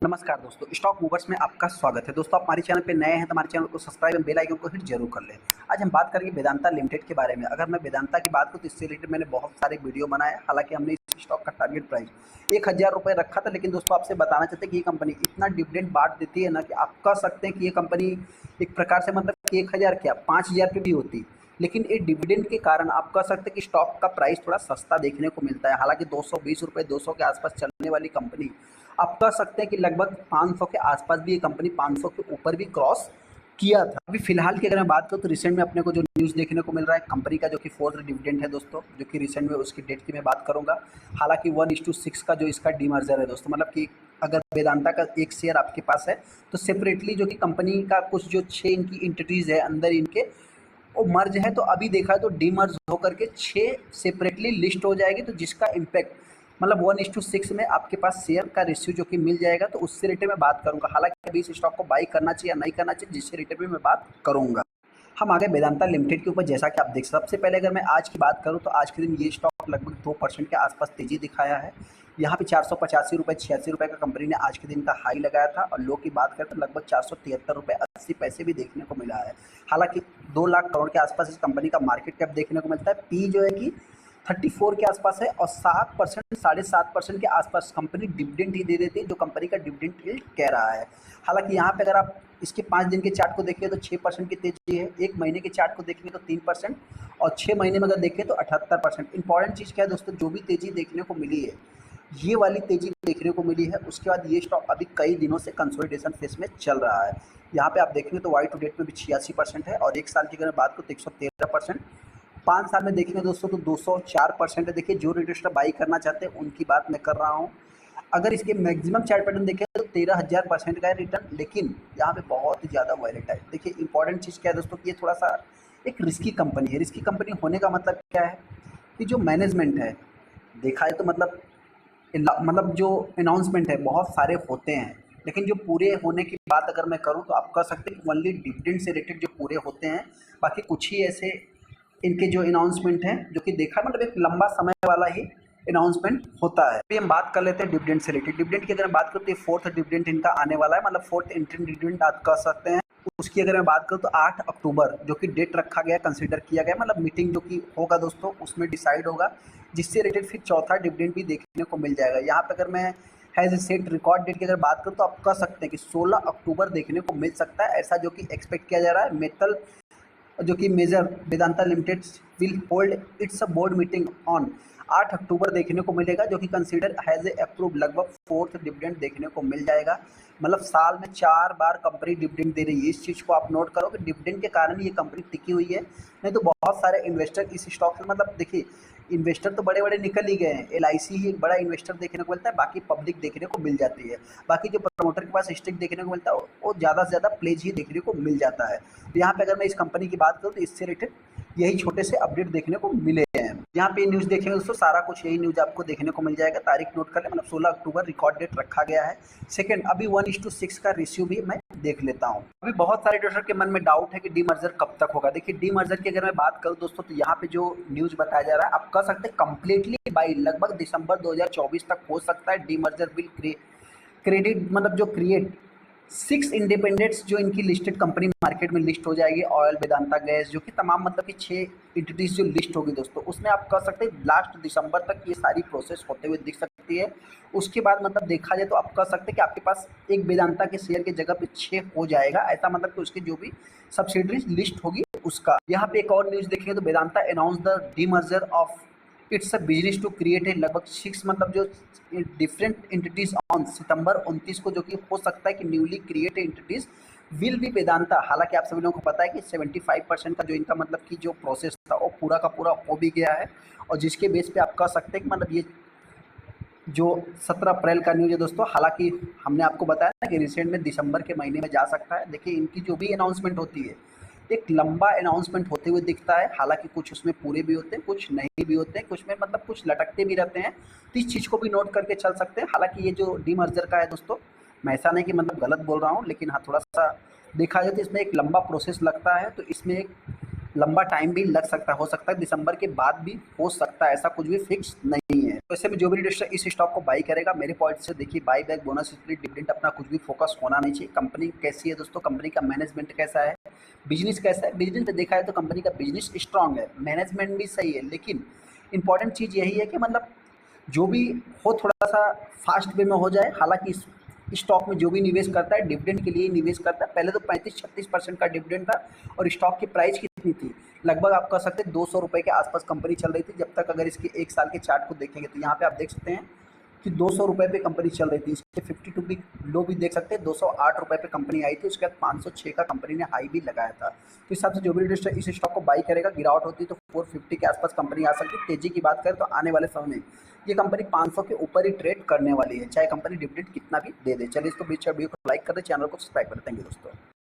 नमस्कार दोस्तों, stock movers में आपका स्वागत है। दोस्तों, आप हमारे चैनल पे नए हैं तो हमारे चैनल को सब्सक्राइब एंड बेल आइकन को हिट जरूर कर लें। आज हम बात करेंगे वेदांता लिमिटेड के बारे में। अगर मैं वेदांता की बात करूँ तो इससे रिलेटेड मैंने बहुत सारे वीडियो बनाए। हालांकि हमने इस स्टॉक का टारगेट प्राइस 1000 रुपये रखा था, लेकिन दोस्तों आपसे बताना चाहते हैं कि ये कंपनी इतना डिविडेंड बांट देती है ना कि आप कह सकते हैं कि ये कंपनी एक प्रकार से मतलब कि 1000 क्या 5000 पे भी होती, लेकिन ये डिविडेंड के कारण आप कह सकते हैं कि स्टॉक का प्राइस थोड़ा सस्ता देखने को मिलता है। हालांकि 220 रुपये 200 के आसपास चलने वाली कंपनी आप कह सकते हैं कि लगभग 500 के आसपास भी ये कंपनी 500 के ऊपर भी क्रॉस किया था। अभी फिलहाल की अगर मैं बात करूँ तो रिसेंट में अपने को जो न्यूज़ देखने को मिल रहा है कंपनी का, जो कि 4th डिविडेंड है दोस्तों, जो कि रिसेंट में उसकी डेट की मैं बात करूंगा। हालांकि 1:6 का जो इसका डीमर्जर है दोस्तों, मतलब कि अगर वेदांता का एक शेयर आपके पास है तो सेपरेटली जो कि कंपनी का कुछ जो 6 इनकी इंटिटीज़ है अंदर इनके वो मर्ज है, तो अभी देखा है तो डीमर्ज होकर के 6 सेपरेटली लिस्ट हो जाएगी। तो जिसका इम्पैक्ट मतलब 1:6 में आपके पास शेयर का रेशियो जो कि मिल जाएगा, तो उससे रिलेटेड मैं बात करूंगा। हालांकि अभी इस स्टॉक को बाई करना चाहिए या नहीं करना चाहिए, जिससे रिलेटेड भी मैं बात करूंगा। हम आगे वेदांता लिमिटेड के ऊपर, जैसा कि आप देख सबसे पहले अगर मैं आज की बात करूं तो आज के दिन ये स्टॉक लगभग 2% के आसपास तेजी दिखाया है। यहाँ पे 485 रुपये 86 रुपये का कंपनी ने आज के दिन का हाई लगाया था, और लो की बात करें तो लगभग 473 रुपये 80 पैसे भी देखने को मिला है। हालांकि 2 लाख करोड़ के आसपास इस कंपनी का मार्केट कैप देखने को मिलता है। पी जो है कि 34 के आसपास है, और 7% 7.5% के आसपास कंपनी डिविडेंड ही दे देती है, जो कंपनी का डिविडेंड यील्ड कह रहा है। हालांकि यहाँ पे अगर आप इसके 5 दिन के चार्ट को देखें तो 6% की तेजी है, 1 महीने के चार्ट को देखेंगे तो 3%, और 6 महीने में अगर देखें तो 78%। इंपॉर्टेंट चीज़ क्या है दोस्तों, जो भी तेजी देखने को मिली है ये वाली तेजी देखने को मिली है, उसके बाद ये स्टॉक अभी कई दिनों से कंसोलिडेशन फेज में चल रहा है। यहाँ पे आप देखेंगे तो वाई टू डेट में भी 86% है, और 1 साल की अगर बात करूँ तो 113%। 5 साल में देखेंगे दोस्तों तो 204% है। देखिए, जो इन्वेस्टर बाई करना चाहते हैं उनकी बात मैं कर रहा हूँ। अगर इसके मैक्सिमम चार्ट पैटर्न देखें तो 13,000% का है रिटर्न, लेकिन यहाँ पे बहुत ही ज़्यादा वॉलेटाइल है। देखिए, इंपॉर्टेंट चीज़ क्या है दोस्तों कि ये थोड़ा सा एक रिस्की कंपनी है। रिस्की कंपनी होने का मतलब क्या है कि जो मैनेजमेंट है, देखा है तो मतलब जो अनाउंसमेंट है बहुत सारे होते हैं, लेकिन जो पूरे होने की बात अगर मैं करूं तो आप कह सकते हैं कि ओनली डिविडेंड से रिलेटेड जो पूरे होते हैं। बाकी कुछ ही ऐसे इनके जो अनाउंसमेंट हैं जो कि देखा मतलब एक लंबा समय वाला ही अनाउंसमेंट होता है। अभी हम बात कर लेते हैं डिविडेंड से रिलेटेड। डिविडेंड की अगर मैं बात करूँ तो ये 4th डिविडेंड इनका आने वाला है, मतलब 4th इंटरिम डिविडेंड आप कह सकते हैं। उसकी अगर मैं बात करूँ तो 8 अक्टूबर जो कि डेट रखा गया, कंसीडर किया गया, मतलब मीटिंग जो कि होगा दोस्तों उसमें डिसाइड होगा, जिससे रिलेटेड फिर 4था डिविडेंड भी देखने को मिल जाएगा। यहाँ पे अगर मैं हैज़ सेट रिकॉर्ड डेट की अगर बात करूँ तो आप कह सकते हैं कि 16 अक्टूबर देखने को मिल सकता है, ऐसा जो कि एक्सपेक्ट किया जा रहा है। मेटल जो कि major Vedanta limited will hold its a board meeting on 8 October देखने को मिलेगा, जो कि कंसीडर हैज़ ए अप्रूव लगभग 4th डिविडेंड देखने को मिल जाएगा। मतलब साल में 4 बार कंपनी डिविडेंड दे रही है। इस चीज़ को आप नोट करो कि डिविडेंड के कारण ये कंपनी टिकी हुई है, नहीं तो बहुत सारे इन्वेस्टर इस स्टॉक से मतलब देखिए इन्वेस्टर तो बड़े बड़े निकल ही गए हैं। LIC ही एक बड़ा इन्वेस्टर देखने को मिलता है, बाकी पब्लिक देखने को मिल जाती है। बाकी जो प्रमोटर के पास स्टेक देखने को मिलता है वो ज़्यादा से ज़्यादा प्लेज ही देखने को मिल जाता है। तो यहाँ पे अगर मैं इस कंपनी की बात करूँ तो इससे रिलेटेड यही छोटे से अपडेट देखने को मिले हैं। यहाँ पे न्यूज़ देखेंगे दोस्तों, सारा कुछ यही न्यूज़ आपको देखने को मिल जाएगा। तारीख नोट कर ले, मतलब 16 अक्टूबर रिकॉर्ड डेट रखा गया है। सेकंड, अभी 1:6 का रेशियो भी मैं देख लेता हूँ। अभी बहुत सारे इन्वेस्टर के मन में डाउट है कि डीमर्जर कब तक होगा। देखिए, डीमर्जर की अगर मैं बात करूँ दोस्तों तो यहाँ पे जो न्यूज़ बताया जा रहा है आप कह सकते हैं कंप्लीटली बाई लगभग दिसंबर 2024 तक हो सकता है। डीमर्जर बिल क्रेडिट मतलब जो क्रिएट 6 इंडिपेंडेंट्स जो इनकी लिस्टेड कंपनी मार्केट में लिस्ट हो जाएगी। ऑयल, वेदांता गैस, जो कि तमाम मतलब कि 6 इंटिटीज जो लिस्ट होगी दोस्तों, उसमें आप कह सकते हैं लास्ट दिसंबर तक ये सारी प्रोसेस होते हुए दिख सकती है। उसके बाद मतलब देखा जाए तो आप कह सकते हैं कि आपके पास एक वेदांता के शेयर की जगह पे 6 हो जाएगा, ऐसा मतलब कि उसकी जो भी सब्सिडरीज लिस्ट होगी उसका। यहाँ पे एक और न्यूज़ देखेंगे तो Vedanta announce the demerger of its a business to create है लगभग 6 मतलब जो डिफरेंट एंटिटीज ऑन सितंबर 29 को, जो कि हो सकता है कि newly create entities will be Vedanta. हालांकि आप सभी लोगों को पता है कि 75% का जो इनका मतलब कि जो प्रोसेस था वो पूरा का पूरा हो भी गया है, और जिसके बेस पे आप कह सकते हैं कि मतलब ये जो 17 अप्रैल का न्यूज़ है दोस्तों। हालांकि हमने आपको बताया ना कि रिसेंट में दिसंबर के महीने में जा सकता है। देखिए, इनकी जो भी अनाउंसमेंट होती है एक लंबा अनाउंसमेंट होते हुए दिखता है। हालांकि कुछ उसमें पूरे भी होते हैं, कुछ नहीं भी होते हैं, कुछ में मतलब कुछ लटकते भी रहते हैं, तो इस चीज़ को भी नोट करके चल सकते हैं। हालांकि ये जो डीमर्जर का है दोस्तों, मैं ऐसा नहीं कि मतलब गलत बोल रहा हूँ, लेकिन हाँ थोड़ा सा देखा जाए तो इसमें एक लंबा प्रोसेस लगता है। तो इसमें एक लंबा टाइम भी लग सकता है, हो सकता है दिसंबर के बाद भी हो सकता है, ऐसा कुछ भी फिक्स नहीं है। तो ऐसे में जो भी इन्वेस्टर इस स्टॉक को बाई करेगा, मेरे पॉइंट से देखिए, by back, bonus split, dividend, अपना कुछ भी फोकस होना नहीं चाहिए। कंपनी कैसी है दोस्तों, कंपनी का मैनेजमेंट कैसा है, बिजनेस कैसा है। बिजनेस में देखा है तो कंपनी का बिजनेस स्ट्रांग है, मैनेजमेंट भी सही है, लेकिन इंपॉर्टेंट चीज़ यही है कि मतलब जो भी हो थोड़ा सा फास्ट वे में हो जाए। हालांकि इस स्टॉक में जो भी निवेश करता है डिविडेंड के लिए निवेश करता है। पहले तो 35-36% का डिविडेंड था और स्टॉक की प्राइस कितनी थी, लगभग आप कह सकते हैं 200 रुपये के आसपास कंपनी चल रही थी जब तक। अगर इसके एक साल के चार्ट को देखेंगे तो यहाँ पे आप देख सकते हैं कि 200 रुपये पे कंपनी चल रही थी। इसके 52 भी लो भी देख सकते हैं, 208 रुपये पे कंपनी आई थी। उसके बाद 506 का कंपनी ने हाई भी लगाया था। तो इस हिसाब से जो भी इन्वेस्टर इस स्टॉक को बाई करेगा, गिरावट होती तो 450 के आसपास कंपनी आ सकती है। तेजी की बात करें तो आने वाले समय में ये कंपनी 500 के ऊपर ही ट्रेड करने वाली है, चाहे कंपनी डिविडेंड कितना भी दे दे। चलिए इसको बीच वीडियो को लाइक कर दे, चैनल को सब्सक्राइब कर दें। थैंक यू दोस्तों।